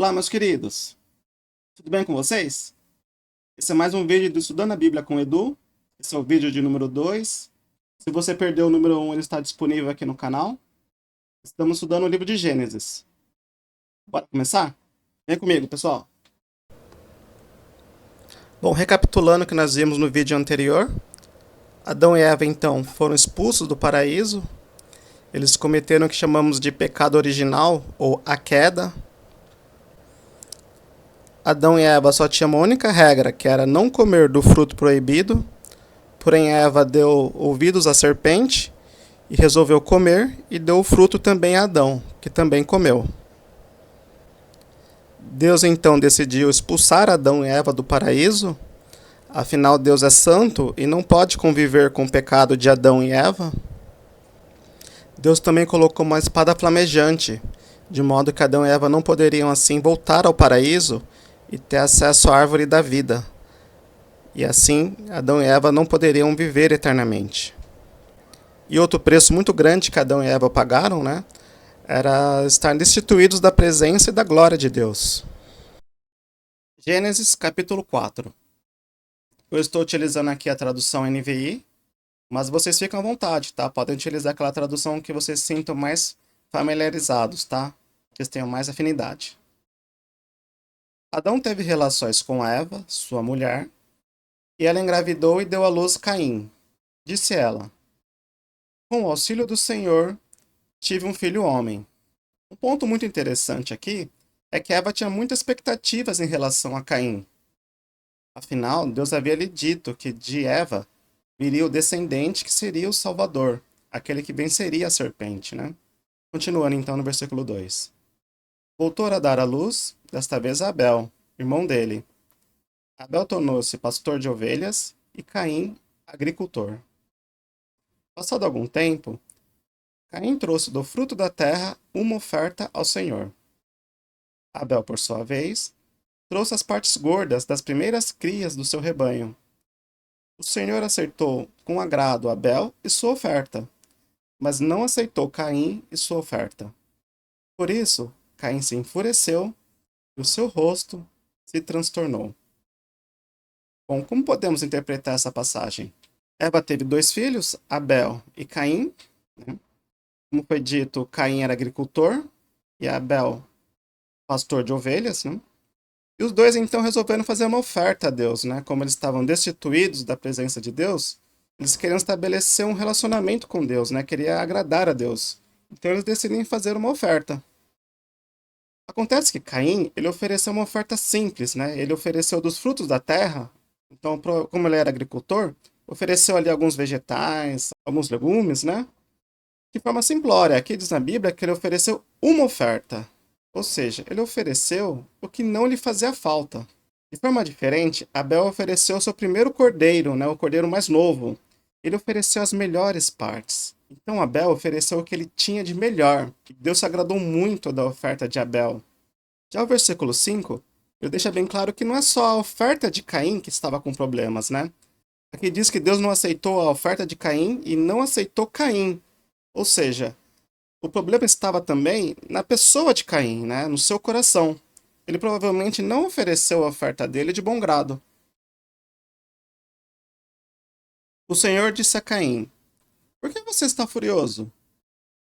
Olá, meus queridos. Tudo bem com vocês? Esse é mais um vídeo do Estudando a Bíblia com o Edu. Esse é o vídeo de número 2. Se você perdeu o número 1, ele está disponível aqui no canal. Estamos estudando o livro de Gênesis. Bora começar? Vem comigo, pessoal. Bom, recapitulando o que nós vimos no vídeo anterior, Adão e Eva, então, foram expulsos do paraíso. Eles cometeram o que chamamos de pecado original, ou a queda. Adão e Eva só tinham uma única regra, que era não comer do fruto proibido. Porém, Eva deu ouvidos à serpente e resolveu comer, e deu o fruto também a Adão, que também comeu. Deus então decidiu expulsar Adão e Eva do paraíso. Afinal, Deus é santo e não pode conviver com o pecado de Adão e Eva. Deus também colocou uma espada flamejante, de modo que Adão e Eva não poderiam assim voltar ao paraíso e ter acesso à árvore da vida. E assim, Adão e Eva não poderiam viver eternamente. E outro preço muito grande que Adão e Eva pagaram, era estar destituídos da presença e da glória de Deus. Gênesis capítulo 4. Eu estou utilizando aqui a tradução NVI, mas vocês ficam à vontade, tá? Podem utilizar aquela tradução que vocês se sintam mais familiarizados, tá? Que eles tenham mais afinidade. Adão teve relações com Eva, sua mulher, e ela engravidou e deu à luz Caim. Disse ela: com o auxílio do Senhor, tive um filho homem. Um ponto muito interessante aqui é que Eva tinha muitas expectativas em relação a Caim. Afinal, Deus havia lhe dito que de Eva viria o descendente que seria o Salvador, aquele que venceria a serpente, Continuando então no versículo 2. Voltou a dar à luz, desta vez a Abel, irmão dele. Abel tornou-se pastor de ovelhas e Caim, agricultor. Passado algum tempo, Caim trouxe do fruto da terra uma oferta ao Senhor. Abel, por sua vez, trouxe as partes gordas das primeiras crias do seu rebanho. O Senhor aceitou com agrado Abel e sua oferta, mas não aceitou Caim e sua oferta. Por isso, Caim se enfureceu e o seu rosto se transtornou. Bom, como podemos interpretar essa passagem? Eva teve 2 filhos, Abel e Caim. Como foi dito, Caim era agricultor e Abel pastor de ovelhas. E os dois então resolveram fazer uma oferta a Deus. Como eles estavam destituídos da presença de Deus, eles queriam estabelecer um relacionamento com Deus, queria agradar a Deus. Então eles decidem fazer uma oferta. Acontece que Caim, ele ofereceu uma oferta simples, Ele ofereceu dos frutos da terra. Então, como ele era agricultor, ofereceu ali alguns vegetais, alguns legumes, de forma simplória. Aqui diz na Bíblia que ele ofereceu uma oferta. Ou seja, ele ofereceu o que não lhe fazia falta. De forma diferente, Abel ofereceu seu primeiro cordeiro, o cordeiro mais novo. Ele ofereceu as melhores partes. Então Abel ofereceu o que ele tinha de melhor. Deus se agradou muito da oferta de Abel. Já o versículo 5, ele deixa bem claro que não é só a oferta de Caim que estava com problemas, Aqui diz que Deus não aceitou a oferta de Caim e não aceitou Caim. Ou seja, o problema estava também na pessoa de Caim, no seu coração. Ele provavelmente não ofereceu a oferta dele de bom grado. O Senhor disse a Caim: por que você está furioso?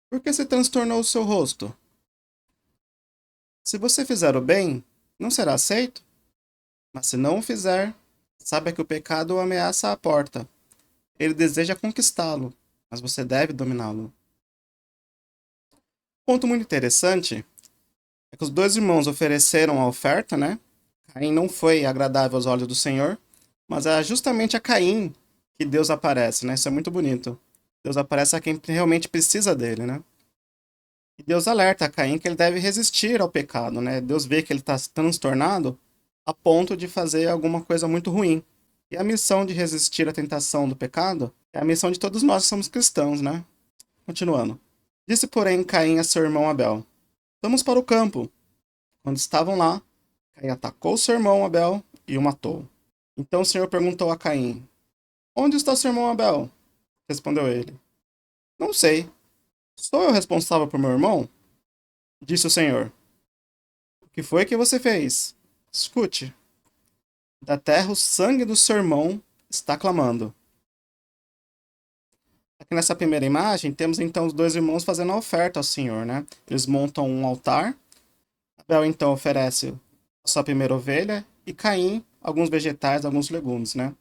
Por que se transtornou o seu rosto? Se você fizer o bem, não será aceito? Mas se não o fizer, saiba que o pecado o ameaça à porta. Ele deseja conquistá-lo, mas você deve dominá-lo. Ponto muito interessante é que os 2 irmãos ofereceram a oferta, Caim não foi agradável aos olhos do Senhor, mas é justamente a Caim que Deus aparece, Isso é muito bonito. Deus aparece a quem realmente precisa dele, E Deus alerta a Caim que ele deve resistir ao pecado, Deus vê que ele está transtornado a ponto de fazer alguma coisa muito ruim. E a missão de resistir à tentação do pecado é a missão de todos nós que somos cristãos, Continuando. Disse, porém, Caim a seu irmão Abel: vamos para o campo. Quando estavam lá, Caim atacou seu irmão Abel e o matou. Então o Senhor perguntou a Caim: onde está seu irmão Abel? Respondeu ele: não sei. Sou eu responsável por meu irmão? Disse o Senhor: o que foi que você fez? Escute. Da terra o sangue do seu irmão está clamando. Aqui nessa primeira imagem, temos então os dois irmãos fazendo a oferta ao Senhor, né? Eles montam um altar. Abel então oferece a sua primeira ovelha e Caim alguns vegetais, alguns legumes, né?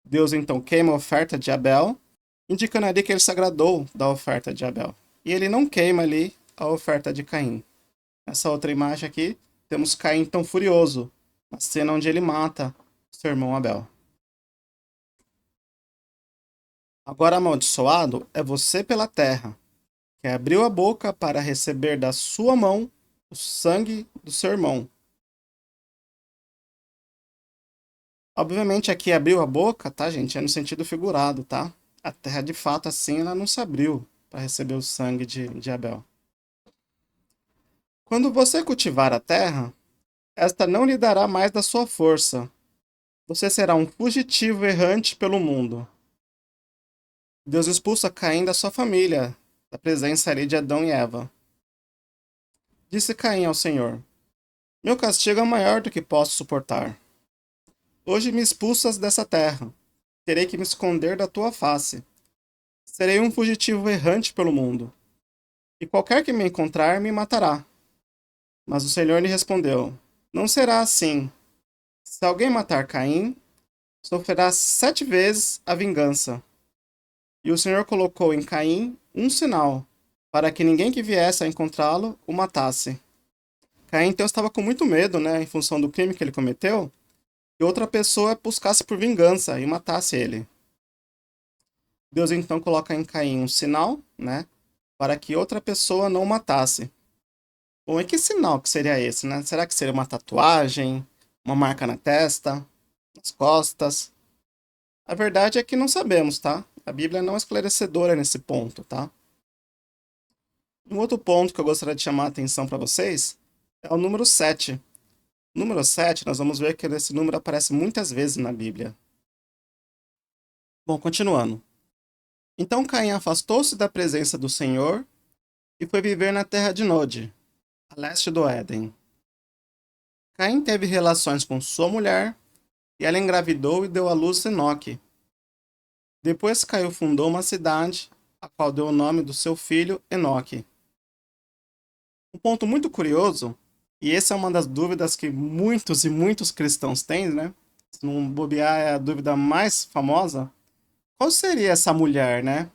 Deus então queima a oferta de Abel, indicando ali que ele se agradou da oferta de Abel. E ele não queima ali a oferta de Caim. Nessa outra imagem aqui, temos Caim tão furioso, na cena onde ele mata seu irmão Abel. Agora amaldiçoado é você pela terra, que abriu a boca para receber da sua mão o sangue do seu irmão. Obviamente aqui abriu a boca, tá, gente? É no sentido figurado, tá? A terra de fato assim ela não se abriu para receber o sangue de Abel. Quando você cultivar a terra, esta não lhe dará mais da sua força. Você será um fugitivo errante pelo mundo. Deus expulsa Caim da sua família, da presença ali de Adão e Eva. Disse Caim ao Senhor: Meu castigo é maior do que posso suportar. Hoje me expulsas dessa terra. Terei que me esconder da tua face. Serei um fugitivo errante pelo mundo. E qualquer que me encontrar me matará. Mas o Senhor lhe respondeu: Não será assim. Se alguém matar Caim, sofrerá 7 vezes a vingança. E o Senhor colocou em Caim um sinal, para que ninguém que viesse a encontrá-lo o matasse. Caim então estava com muito medo, né, em função do crime que ele cometeu, que outra pessoa buscasse por vingança e matasse ele. Deus então coloca em Caim um sinal, né, para que outra pessoa não o matasse. Bom, e que sinal que seria esse, né? Será que seria uma tatuagem, uma marca na testa, nas costas? A verdade é que não sabemos, tá? A Bíblia não é esclarecedora nesse ponto, tá? Um outro ponto que eu gostaria de chamar a atenção para vocês é o número 7. O número 7, nós vamos ver que esse número aparece muitas vezes na Bíblia. Bom, continuando. Então Caim afastou-se da presença do Senhor e foi viver na terra de Nod, a leste do Éden. Caim teve relações com sua mulher e ela engravidou e deu à luz Enoque. Depois Caim fundou uma cidade, a qual deu o nome do seu filho Enoque. Um ponto muito curioso, e essa é uma das dúvidas que muitos e muitos cristãos têm, né? Se não bobear é a dúvida mais famosa. Qual seria essa mulher, né?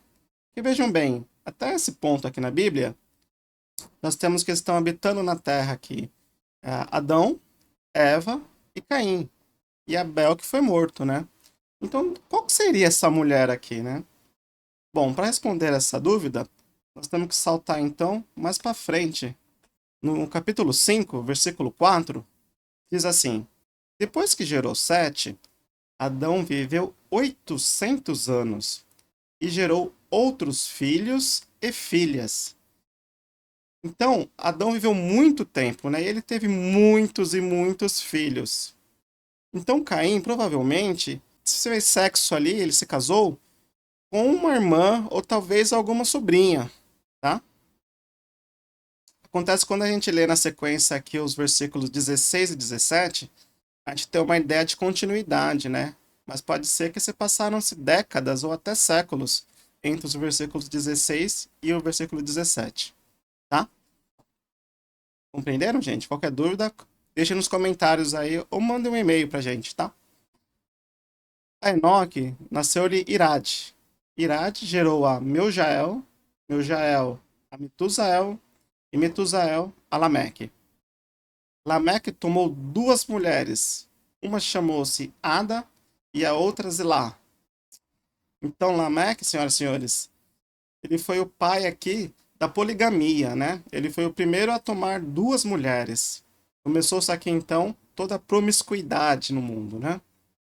Porque vejam bem, até esse ponto aqui na Bíblia, nós temos que estão habitando na terra aqui Adão, Eva e Caim. E Abel que foi morto, né? Então, qual que seria essa mulher aqui, né? Bom, para responder essa dúvida, nós temos que saltar então mais para frente. No capítulo 5, versículo 4, diz assim: Depois que gerou Sete, Adão viveu 800 anos e gerou outros filhos e filhas. Então, Adão viveu muito tempo, né? E ele teve muitos e muitos filhos. Então, Caim provavelmente se fez sexo ali, ele se casou com uma irmã ou talvez alguma sobrinha, tá? Acontece quando a gente lê na sequência aqui os versículos 16 e 17, a gente tem uma ideia de continuidade, né? Mas pode ser que se passaram-se décadas ou até séculos entre os versículos 16 e o versículo 17, tá? Compreenderam, gente? Qualquer dúvida, deixe nos comentários aí ou mande um e-mail pra gente, tá? A Enoque nasceu-lhe Irade. Irade gerou a Meujael, Meujael a Metusael e Metusael a Lameque. Lameque tomou 2 mulheres. Uma chamou-se Ada e a outra Zilá. Então Lameque, senhoras e senhores, ele foi o pai aqui da poligamia, né? Ele foi o primeiro a tomar 2 mulheres. Começou-se aqui então toda a promiscuidade no mundo, né?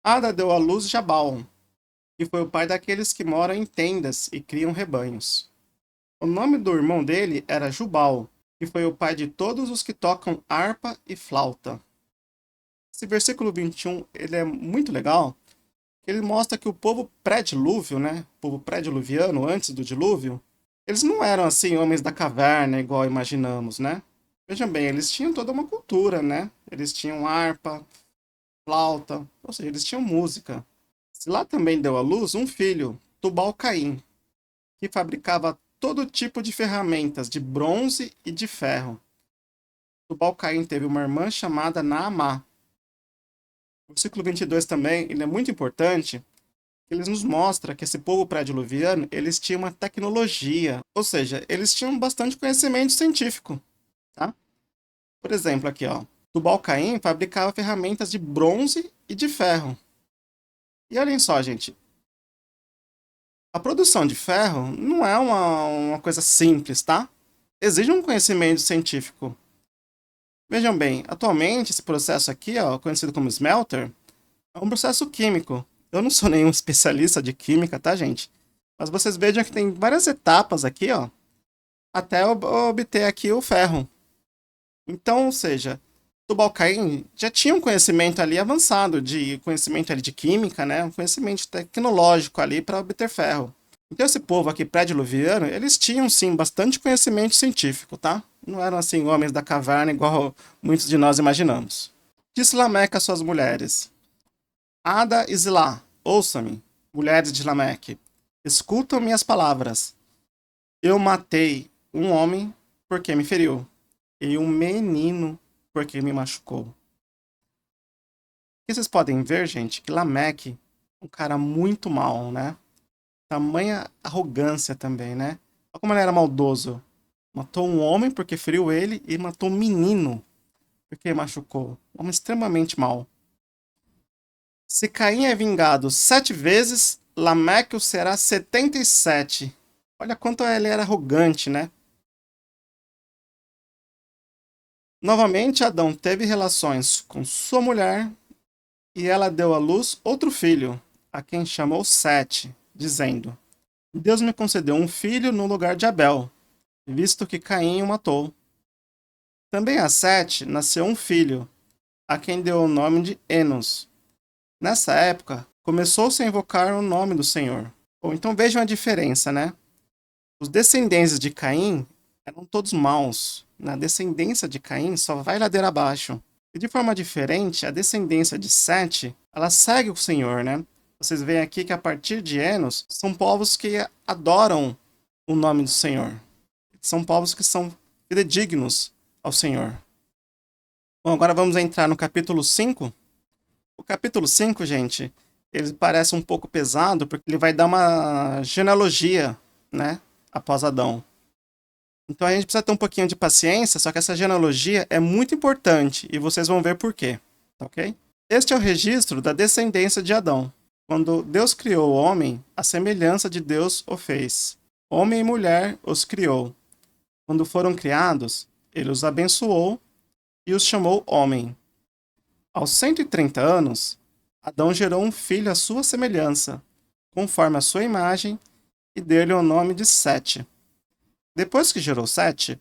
Ada deu à luz Jabal, que foi o pai daqueles que moram em tendas e criam rebanhos. O nome do irmão dele era Jubal, que foi o pai de todos os que tocam harpa e flauta. Esse versículo 21, ele é muito legal, ele mostra que o povo pré-dilúvio, né, o povo pré-diluviano, antes do dilúvio, eles não eram assim homens da caverna igual imaginamos, né? Vejam bem, eles tinham toda uma cultura, né? Eles tinham harpa, flauta, ou seja, eles tinham música. Lá também deu à luz um filho, Tubal-Caim, que fabricava todo tipo de ferramentas de bronze e de ferro. Tubal-Caim teve uma irmã chamada Naamá. O versículo 22 também, ele é muito importante, ele nos mostra que esse povo pré-diluviano, eles tinham uma tecnologia, ou seja, eles tinham bastante conhecimento científico, tá? Por exemplo, aqui, ó, Tubal-Caim fabricava ferramentas de bronze e de ferro. E olhem só, gente, a produção de ferro não é uma coisa simples, tá? Exige um conhecimento científico. Vejam bem, atualmente esse processo aqui, ó, conhecido como smelter, é um processo químico. Eu não sou nenhum especialista de química, tá, gente? Mas vocês vejam que tem várias etapas aqui, ó, até obter aqui o ferro. Então, ou seja, Tubal-Caim já tinha um conhecimento ali avançado, de conhecimento ali de química, né? Um conhecimento tecnológico ali para obter ferro. Então esse povo aqui pré-diluviano, eles tinham sim bastante conhecimento científico, tá? Não eram assim homens da caverna igual muitos de nós imaginamos. Disse Lameque às suas mulheres: Ada e Zilá, ouça-me, mulheres de Lameque, escutam minhas palavras. Eu matei um homem porque me feriu, e um menino porque me machucou. E vocês podem ver, gente, que Lameque é um cara muito mau, né? Tamanha arrogância também, né? Olha como ele era maldoso. Matou um homem porque feriu ele e matou um menino porque machucou. Um homem extremamente mau. Se Caim é vingado 7 vezes, Lameque o será 77. Olha quanto ele era arrogante, né? Novamente, Adão teve relações com sua mulher e ela deu à luz outro filho, a quem chamou Sete, dizendo: Deus me concedeu um filho no lugar de Abel, visto que Caim o matou. Também a Sete nasceu um filho, a quem deu o nome de Enos. Nessa época, começou-se a invocar o nome do Senhor. Bom, então vejam a diferença, né? Os descendentes de Caim eram todos maus. Na descendência de Caim só vai ladeira abaixo. E de forma diferente, a descendência de Sete, ela segue o Senhor, né? Vocês veem aqui que a partir de Enos, são povos que adoram o nome do Senhor. São povos que são fidedignos ao Senhor. Bom, agora vamos entrar no capítulo 5. O capítulo 5, gente, ele parece um pouco pesado porque ele vai dar uma genealogia, né, após Adão. Então a gente precisa ter um pouquinho de paciência, só que essa genealogia é muito importante e vocês vão ver por quê, tá ok? Este é o registro da descendência de Adão. Quando Deus criou o homem, a semelhança de Deus o fez. Homem e mulher os criou. Quando foram criados, ele os abençoou e os chamou homem. Aos 130 anos, Adão gerou um filho à sua semelhança, conforme a sua imagem, e deu-lhe o nome de Sete. Depois que gerou Sete,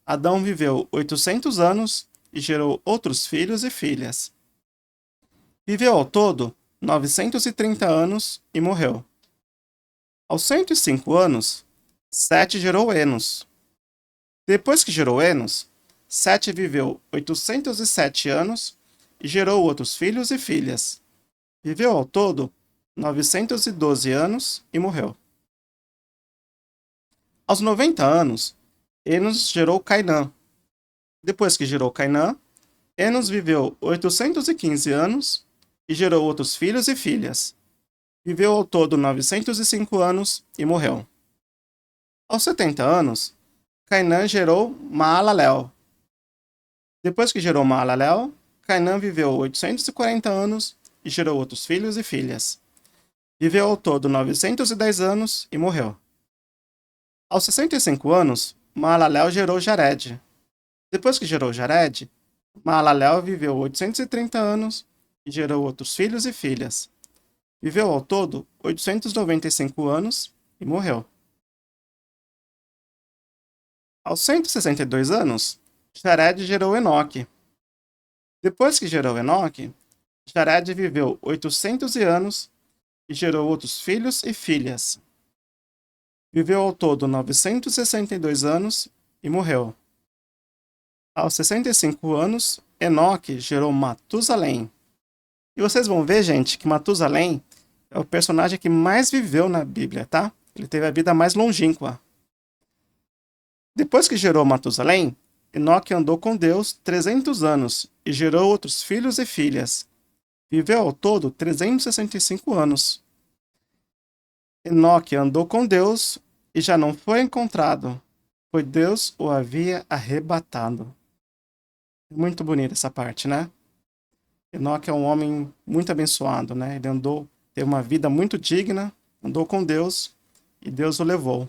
Adão viveu 800 anos e gerou outros filhos e filhas. Viveu ao todo 930 anos e morreu. Aos 105 anos, Sete gerou Enos. Depois que gerou Enos, Sete viveu 807 anos e gerou outros filhos e filhas. Viveu ao todo 912 anos e morreu. Aos 90 anos, Enos gerou Cainã. Depois que gerou Cainã, Enos viveu 815 anos e gerou outros filhos e filhas. Viveu ao todo 905 anos e morreu. Aos 70 anos, Cainã gerou Maalalel. Depois que gerou Maalalel, Cainã viveu 840 anos e gerou outros filhos e filhas. Viveu ao todo 910 anos e morreu. Aos 65 anos, Maalalel gerou Jared. Depois que gerou Jared, Maalalel viveu 830 anos e gerou outros filhos e filhas. Viveu ao todo 895 anos e morreu. Aos 162 anos, Jared gerou Enoque. Depois que gerou Enoque, Jared viveu 800 anos e gerou outros filhos e filhas. Viveu ao todo 962 anos e morreu. Aos 65 anos, Enoque gerou Matusalém. E vocês vão ver, gente, que Matusalém é o personagem que mais viveu na Bíblia, tá? Ele teve a vida mais longínqua. Depois que gerou Matusalém, Enoque andou com Deus 300 anos e gerou outros filhos e filhas. Viveu ao todo 365 anos. Enoque andou com Deus e já não foi encontrado, pois Deus o havia arrebatado. Muito bonita essa parte, né? Enoque é um homem muito abençoado, né? Ele teve uma vida muito digna, andou com Deus e Deus o levou.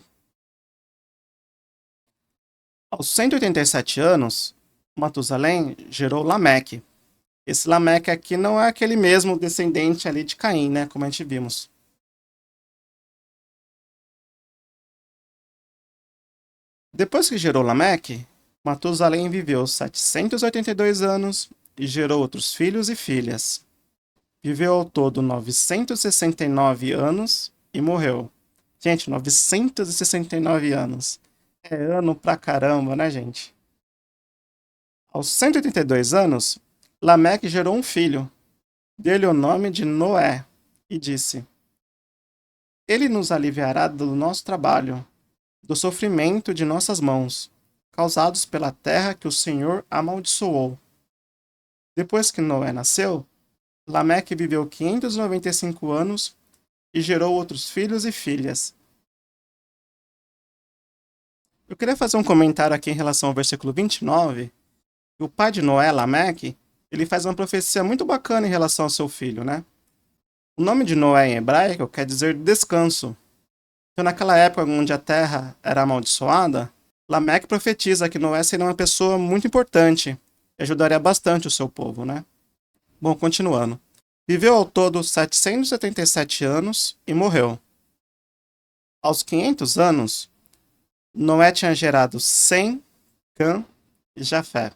Aos 187 anos, Matusalém gerou Lameque. Esse Lameque aqui não é aquele mesmo descendente ali de Caim, né? Como a gente vimos. Depois que gerou Lameque, Matusalém viveu 782 anos e gerou outros filhos e filhas. Viveu ao todo 969 anos e morreu. Gente, 969 anos. É ano pra caramba, né, gente? Aos 182 anos, Lameque gerou um filho. Deu-lhe o nome de Noé e disse: Ele nos aliviará do nosso trabalho, do sofrimento de nossas mãos, causados pela terra que o Senhor amaldiçoou. Depois que Noé nasceu, Lameque viveu 595 anos e gerou outros filhos e filhas. Eu queria fazer um comentário aqui em relação ao versículo 29. O pai de Noé, Lameque, ele faz uma profecia muito bacana em relação ao seu filho, né? O nome de Noé em hebraico quer dizer descanso. Então, naquela época onde a terra era amaldiçoada, Lameque profetiza que Noé seria uma pessoa muito importante e ajudaria bastante o seu povo, né? Bom, continuando. Viveu ao todo 777 anos e morreu. Aos 500 anos, Noé tinha gerado Sem, Cã e Jafé.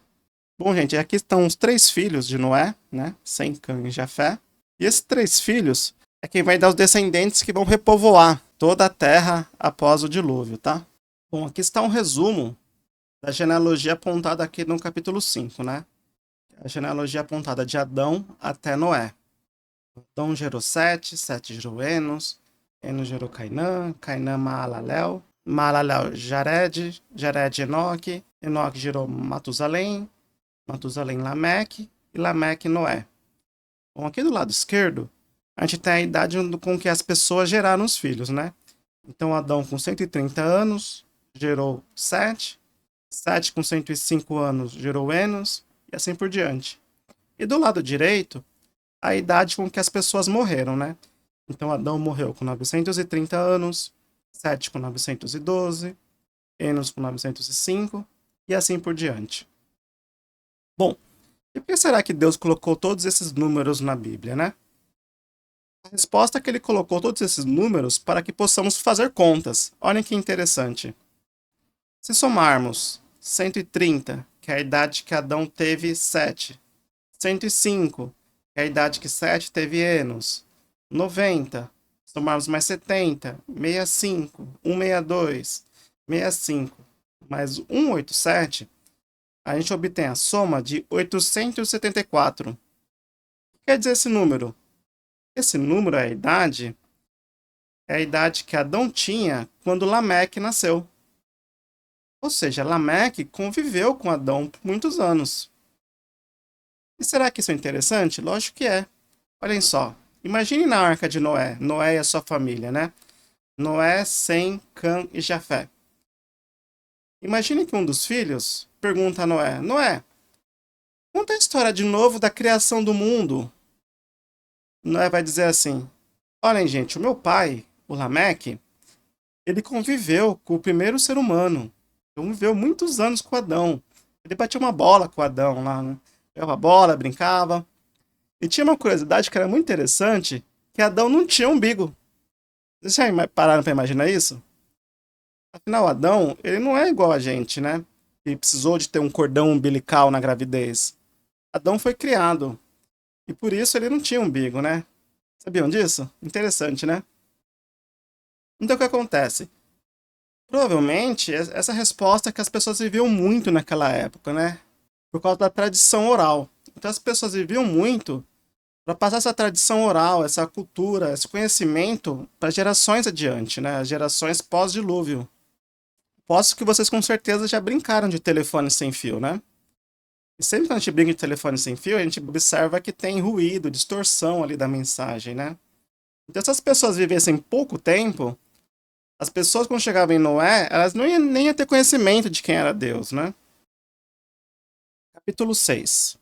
Bom, gente, aqui estão os 3 filhos de Noé, né? Sem, Cã e Jafé. E esses 3 filhos é quem vai dar os descendentes que vão repovoar toda a terra após o dilúvio, tá? Bom, aqui está um resumo da genealogia apontada aqui no capítulo 5, né? A genealogia apontada de Adão até Noé. Adão gerou Sete, Sete gerou Enos, Enos gerou Cainã, Cainã Maalalel, Maalalel Jared, Jared Enoque, Enoque gerou Matusalém, Matusalém Lameque e Lameque Noé. Bom, aqui do lado esquerdo, a gente tem a idade com que as pessoas geraram os filhos, né? Então, Adão com 130 anos gerou Sete, Sete com 105 anos gerou Enos, e assim por diante. E do lado direito, a idade com que as pessoas morreram, né? Então, Adão morreu com 930 anos, Sete com 912, Enos com 905, e assim por diante. Bom, e por que será que Deus colocou todos esses números na Bíblia, né? A resposta é que ele colocou todos esses números para que possamos fazer contas. Olhem que interessante. Se somarmos 130, que é a idade que Adão teve Sete, 105, que é a idade que Sete teve Enos, 90, somarmos mais 70, 65, 162, 65, mais 187, a gente obtém a soma de 874. O que quer dizer esse número? Esse número é a idade que Adão tinha quando Lameque nasceu. Ou seja, Lameque conviveu com Adão por muitos anos. E será que isso é interessante? Lógico que é. Olhem só. Imagine na arca de Noé. Noé e a sua família, né? Noé, Sem, Cã e Jafé. Imagine que um dos filhos pergunta a Noé: Noé, conta a história de novo da criação do mundo. Noé vai dizer assim: olhem, gente, o meu pai, o Lameque, ele conviveu com o primeiro ser humano. Ele viveu muitos anos com Adão. Ele batia uma bola com Adão lá, né? Jogava bola, brincava. E tinha uma curiosidade que era muito interessante, que Adão não tinha umbigo. Vocês já pararam para imaginar isso? Afinal, Adão, ele não é igual a gente, né? Ele precisou de ter um cordão umbilical na gravidez. Adão foi criado. E por isso ele não tinha umbigo, né? Sabiam disso? Interessante, né? Então o que acontece? Provavelmente essa resposta é que as pessoas viviam muito naquela época, né? por causa da tradição oral. Então as pessoas viviam muito para passar essa tradição oral, essa cultura, esse conhecimento para gerações adiante, né? As gerações pós-dilúvio. Posso que vocês com certeza já brincaram de telefone sem fio, né? E sempre que a gente brinca de telefone sem fio, a gente observa que tem ruído, distorção ali da mensagem, né? Então, se as pessoas vivessem pouco tempo, as pessoas quando chegavam em Noé, elas não iam, nem iam ter conhecimento de quem era Deus, né? Capítulo 6.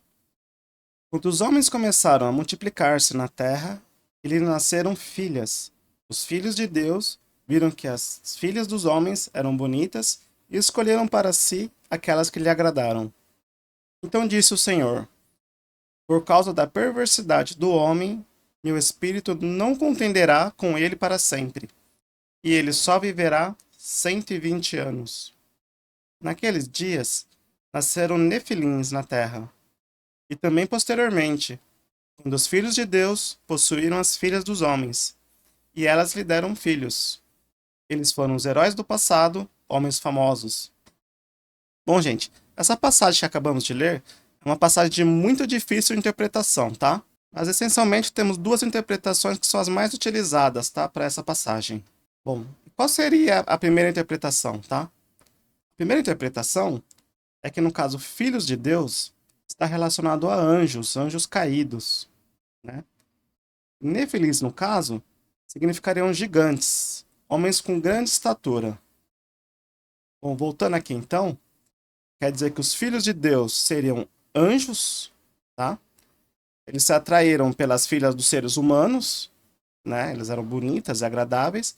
Quando os homens começaram a multiplicar-se na terra, lhe nasceram filhas. Os filhos de Deus viram que as filhas dos homens eram bonitas e escolheram para si aquelas que lhe agradaram. Então disse o Senhor: por causa da perversidade do homem, meu espírito não contenderá com ele para sempre, e ele só viverá 120 anos. Naqueles dias nasceram nefilins na terra, e também posteriormente, quando os filhos de Deus possuíram as filhas dos homens, e elas lhe deram filhos. Eles foram os heróis do passado, homens famosos. Bom, gente, essa passagem que acabamos de ler é uma passagem de muito difícil interpretação, tá? Mas essencialmente temos duas interpretações que são as mais utilizadas, tá, para essa passagem. Bom, qual seria a primeira interpretação, tá? A primeira interpretação é que no caso filhos de Deus está relacionado a anjos, anjos caídos, né? Nefilis, no caso, significariam gigantes, homens com grande estatura. Bom, voltando aqui então, quer dizer que os filhos de Deus seriam anjos, tá? Eles se atraíram pelas filhas dos seres humanos, né? Eles eram bonitas e agradáveis.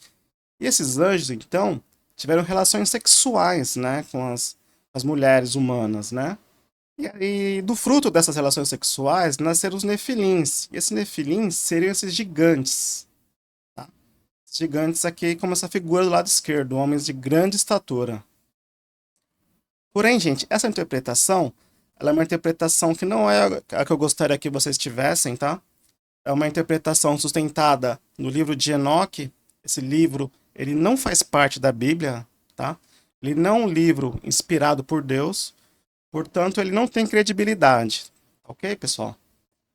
E esses anjos, então, tiveram relações sexuais, né? Com as mulheres humanas, né? E aí, do fruto dessas relações sexuais, nasceram os nefilins. E esses nefilins seriam esses gigantes, tá? Gigantes aqui, como essa figura do lado esquerdo, homens de grande estatura. Porém, gente, essa interpretação, ela é uma interpretação que não é a que eu gostaria que vocês tivessem, tá? É uma interpretação sustentada no livro de Enoque. Esse livro, ele não faz parte da Bíblia, tá? Ele não é um livro inspirado por Deus, portanto, ele não tem credibilidade, ok, pessoal?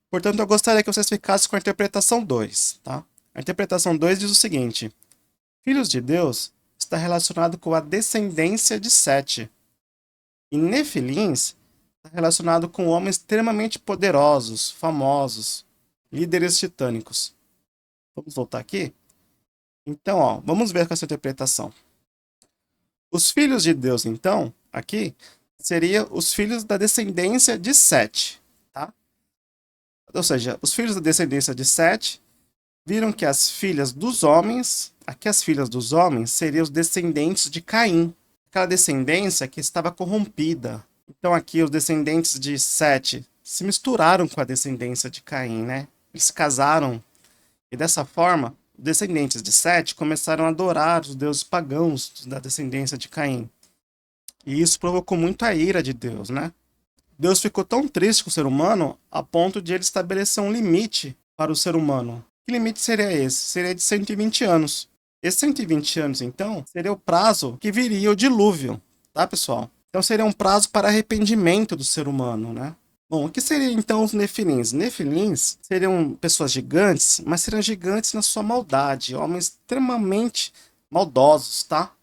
Portanto, eu gostaria que vocês ficassem com a interpretação 2, tá? A interpretação 2 diz o seguinte: filhos de Deus está relacionado com a descendência de Sete. E Nefilins está relacionado com homens extremamente poderosos, famosos, líderes titânicos. Vamos voltar aqui? Então, ó, vamos ver com essa interpretação. Os filhos de Deus, então, aqui, seriam os filhos da descendência de Sete, tá? Ou seja, os filhos da descendência de Sete viram que as filhas dos homens, aqui as filhas dos homens, seriam os descendentes de Caim, aquela descendência que estava corrompida. Então aqui os descendentes de Sete se misturaram com a descendência de Caim, né? Eles se casaram e dessa forma, os descendentes de Sete começaram a adorar os deuses pagãos da descendência de Caim. E isso provocou muito a ira de Deus, né? Deus ficou tão triste com o ser humano a ponto de ele estabelecer um limite para o ser humano. Que limite seria esse? Seria de 120 anos. Esses 120 anos, então, seria o prazo que viria o dilúvio, tá, pessoal? Então seria um prazo para arrependimento do ser humano, né? Bom, o que seriam então os nefilins? Nefilins seriam pessoas gigantes, mas seriam gigantes na sua maldade, homens extremamente maldosos, tá?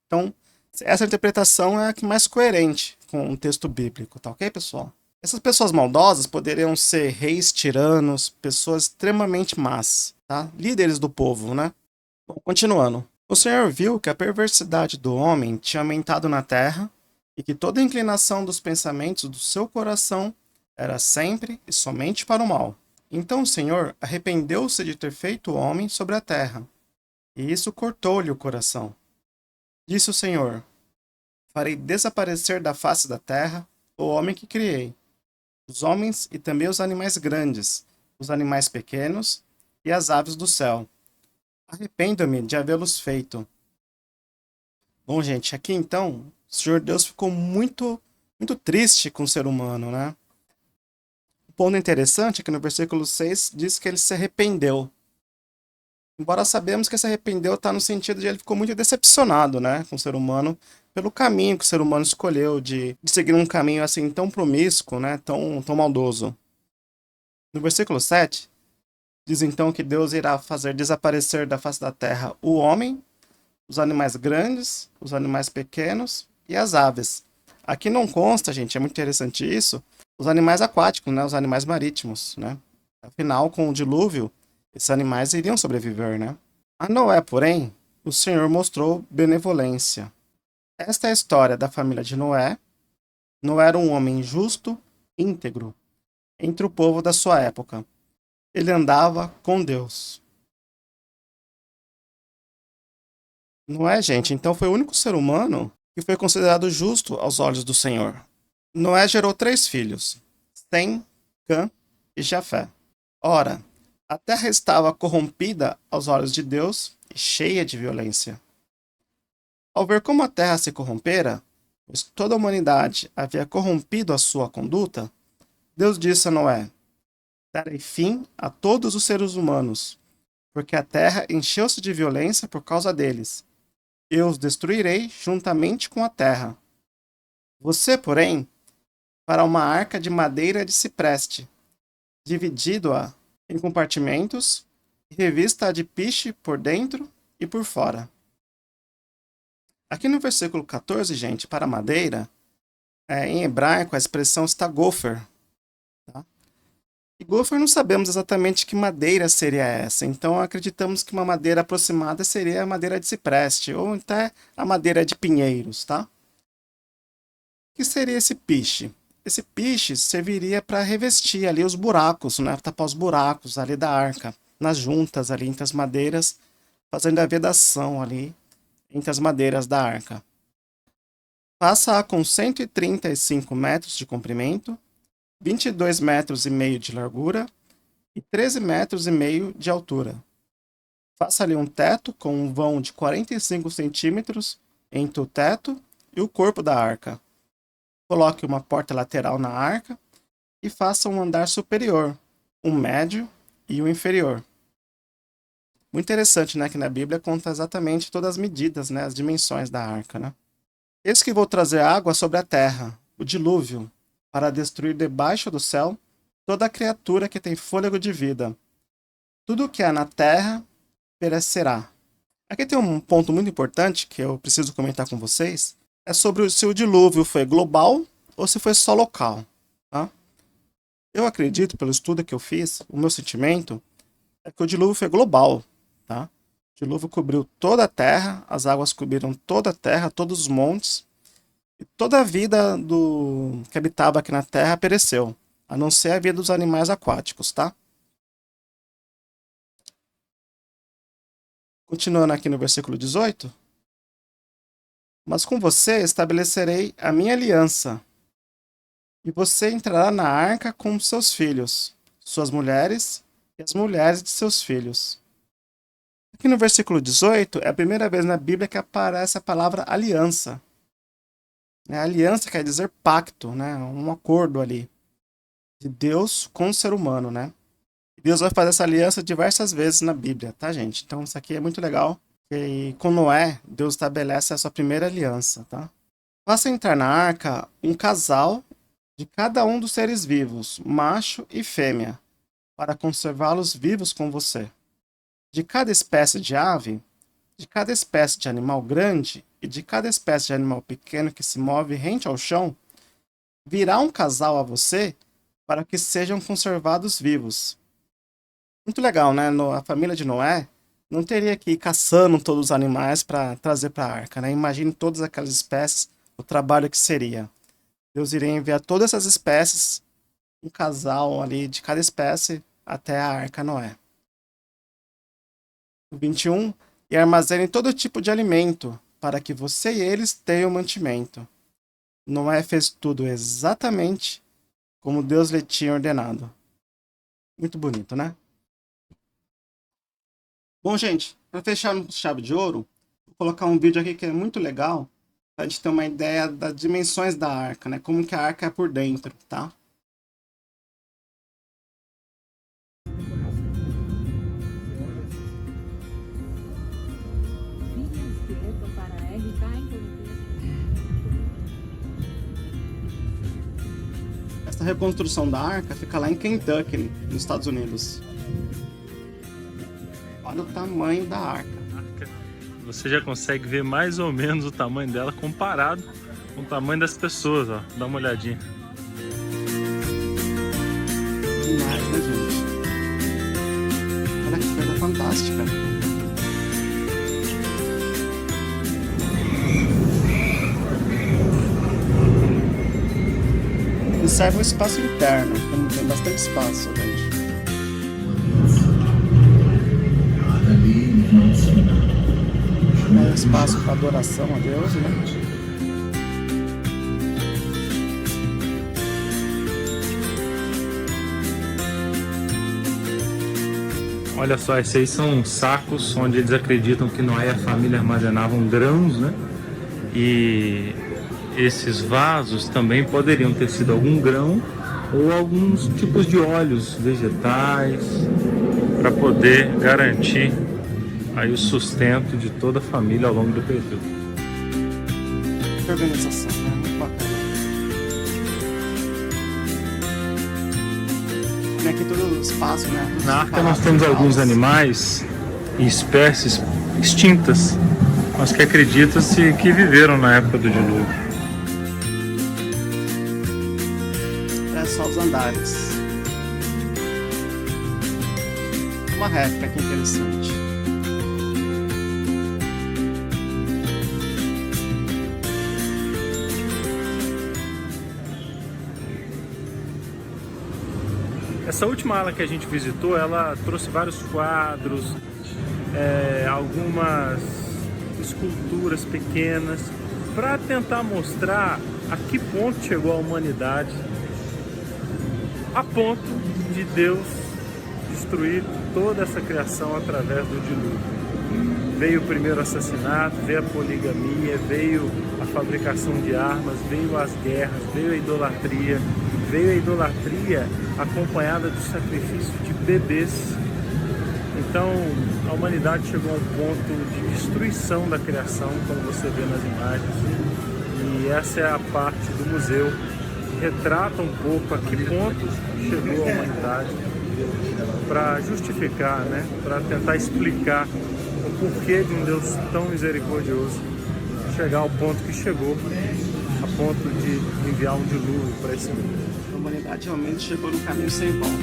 Então, essa interpretação é a que mais coerente com o texto bíblico, tá ok, pessoal? Essas pessoas maldosas poderiam ser reis tiranos, pessoas extremamente más, tá? Líderes do povo, né? Bom, continuando. O Senhor viu que a perversidade do homem tinha aumentado na terra e que toda a inclinação dos pensamentos do seu coração era sempre e somente para o mal. Então o Senhor arrependeu-se de ter feito o homem sobre a terra, e isso cortou-lhe o coração. Disse o Senhor: farei desaparecer da face da terra o homem que criei, os homens e também os animais grandes, os animais pequenos e as aves do céu. Arrependo-me de havê-los feito. Bom, gente, aqui então, o Senhor Deus ficou muito triste com o ser humano, né? O ponto interessante é que no versículo 6 diz que ele se arrependeu. Embora sabemos que se arrependeu está no sentido de ele ficou muito decepcionado, né, com o ser humano, pelo caminho que o ser humano escolheu de seguir um caminho assim tão promíscuo, né, tão maldoso. No versículo 7, diz então que Deus irá fazer desaparecer da face da terra o homem, os animais grandes, os animais pequenos e as aves. Aqui não consta, gente, é muito interessante isso, os animais aquáticos, né, os animais marítimos, né? Afinal, com o dilúvio, esses animais iriam sobreviver, né? A Noé, porém, o Senhor mostrou benevolência. Esta é a história da família de Noé. Noé era um homem justo, íntegro, entre o povo da sua época. Ele andava com Deus. Noé, gente, então foi o único ser humano que foi considerado justo aos olhos do Senhor. Noé gerou 3 filhos, Sem, Cã e Jafé. Ora, a terra estava corrompida aos olhos de Deus e cheia de violência. Ao ver como a terra se corrompera, pois toda a humanidade havia corrompido a sua conduta, Deus disse a Noé: darei fim a todos os seres humanos, porque a terra encheu-se de violência por causa deles. Eu os destruirei juntamente com a terra. Você, porém, fará uma arca de madeira de cipreste, dividido-a em compartimentos, e revista-a de piche por dentro e por fora. Aqui no versículo 14, gente, para madeira, em hebraico a expressão está gofer. Tá? E gofer não sabemos exatamente que madeira seria essa, então acreditamos que uma madeira aproximada seria a madeira de cipreste, ou até a madeira de pinheiros, tá? O que seria esse piche? Esse piche serviria para revestir ali os buracos, né? Tapar os buracos ali da arca, nas juntas ali entre as madeiras, fazendo a vedação ali entre as madeiras da arca. Faça-a com 135 metros de comprimento, 22 metros e meio de largura e 13 metros e meio de altura. Faça ali um teto com um vão de 45 centímetros entre o teto e o corpo da arca. Coloque uma porta lateral na arca e faça um andar superior, um médio e um inferior. Muito interessante, né, que na Bíblia conta exatamente todas as medidas, né, as dimensões da arca, né? Eis que vou trazer água sobre a terra, o dilúvio, para destruir debaixo do céu toda criatura que tem fôlego de vida. Tudo o que há na terra perecerá. Aqui tem um ponto muito importante que eu preciso comentar com vocês. É sobre se o dilúvio foi global ou se foi só local. Tá? Eu acredito, pelo estudo que eu fiz, o meu sentimento é que o dilúvio foi global. Tá? O dilúvio cobriu toda a terra, as águas cobriram toda a terra, todos os montes. E toda a vida que habitava aqui na terra pereceu, a não ser a vida dos animais aquáticos, tá? Continuando aqui no versículo 18. Mas com você estabelecerei a minha aliança, e você entrará na arca com seus filhos, suas mulheres e as mulheres de seus filhos. Aqui no versículo 18 é a primeira vez na Bíblia que aparece a palavra aliança. Aliança quer dizer pacto, né? Um acordo ali de Deus com o ser humano, né? Deus vai fazer essa aliança diversas vezes na Bíblia, tá, gente? Então isso aqui é muito legal. E com Noé, Deus estabelece a sua primeira aliança, tá? Faça entrar na arca um casal de cada um dos seres vivos, macho e fêmea, para conservá-los vivos com você. De cada espécie de ave, de cada espécie de animal grande e de cada espécie de animal pequeno que se move rente ao chão, virá um casal a você para que sejam conservados vivos. Muito legal, né? A família de Noé não teria que ir caçando todos os animais para trazer para a arca, né? Imagine todas aquelas espécies, o trabalho que seria. Deus iria enviar todas essas espécies, um casal ali de cada espécie, até a arca Noé. O 21. E armazenem todo tipo de alimento, para que você e eles tenham mantimento. Noé fez tudo exatamente como Deus lhe tinha ordenado. Muito bonito, né? Bom, gente, para fechar com chave de ouro, vou colocar um vídeo aqui que é muito legal, para a gente ter uma ideia das dimensões da arca, né? Como que a arca é por dentro, tá? reconstrução da arca fica lá em Kentucky, nos Estados Unidos. Olha o tamanho da arca. Você já consegue ver mais ou menos o tamanho dela comparado com o tamanho das pessoas, ó. Dá uma olhadinha. Demais, né, gente? Olha que coisa fantástica. Observe o espaço interno, como tem bastante espaço, gente. É um espaço para adoração a Deus, né? Olha só, esses aí são sacos onde eles acreditam que Noé e a família armazenavam grãos, né? E esses vasos também poderiam ter sido algum grão ou alguns tipos de óleos vegetais para poder garantir aí o sustento de toda a família ao longo do período. Que organização, né? Muito bacana. Tem aqui todo o espaço, né? Na arca nós temos alguns animais e espécies extintas, mas que acredita-se que viveram na época do dilúvio. Só os andares. Uma réplica, que interessante. Essa última ala que a gente visitou, ela trouxe vários quadros, algumas esculturas pequenas, para tentar mostrar a que ponto chegou a humanidade, a ponto de Deus destruir toda essa criação através do dilúvio. Veio o primeiro assassinato, veio a poligamia, veio a fabricação de armas, veio as guerras, veio a idolatria acompanhada do sacrifício de bebês. Então a humanidade chegou a um ponto de destruição da criação, como você vê nas imagens, e essa é a parte do museu que retrata um pouco a que ponto chegou a humanidade, para justificar, né, para tentar explicar o porquê de um Deus tão misericordioso chegar ao ponto que chegou, a ponto de enviar um dilúvio para esse mundo. A humanidade realmente chegou no caminho sem volta.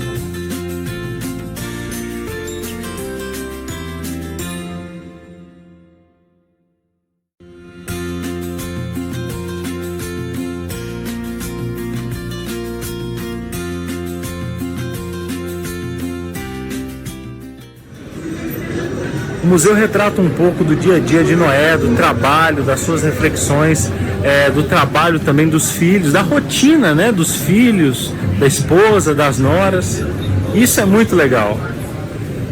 O museu retrata um pouco do dia a dia de Noé, do trabalho, das suas reflexões, do trabalho também dos filhos, da rotina, né, dos filhos, da esposa, das noras. Isso é muito legal.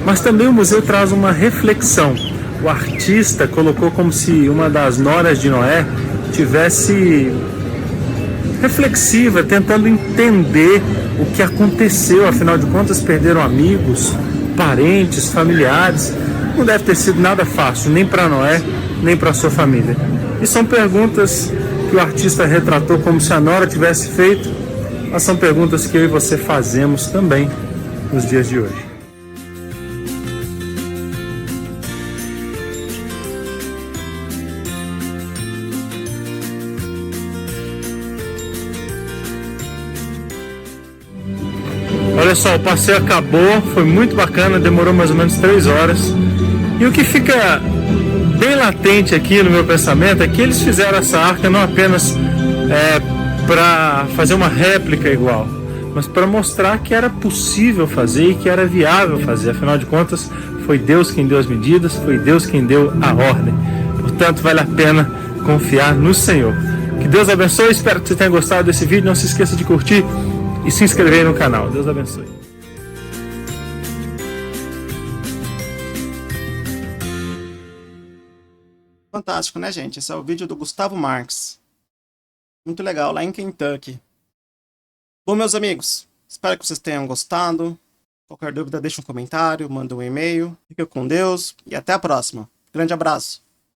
Mas também o museu traz uma reflexão. O artista colocou como se uma das noras de Noé tivesse reflexiva, tentando entender o que aconteceu. Afinal de contas, perderam amigos, parentes, familiares. Não deve ter sido nada fácil, nem para Noé, nem para sua família. E são perguntas que o artista retratou como se a nora tivesse feito, mas são perguntas que eu e você fazemos também nos dias de hoje. Olha só, o passeio acabou, foi muito bacana, demorou mais ou menos 3 horas. E o que fica bem latente aqui no meu pensamento é que eles fizeram essa arca não apenas para fazer uma réplica igual, mas para mostrar que era possível fazer e que era viável fazer. Afinal de contas, foi Deus quem deu as medidas, foi Deus quem deu a ordem. Portanto, vale a pena confiar no Senhor. Que Deus abençoe, espero que você tenha gostado desse vídeo. Não se esqueça de curtir e se inscrever no canal. Deus abençoe. Fantástico, né, gente? Esse é o vídeo do Gustavo Marques. Muito legal, lá em Kentucky. Bom, meus amigos, espero que vocês tenham gostado. Qualquer dúvida, deixa um comentário, manda um e-mail. Fica com Deus e até a próxima. Grande abraço.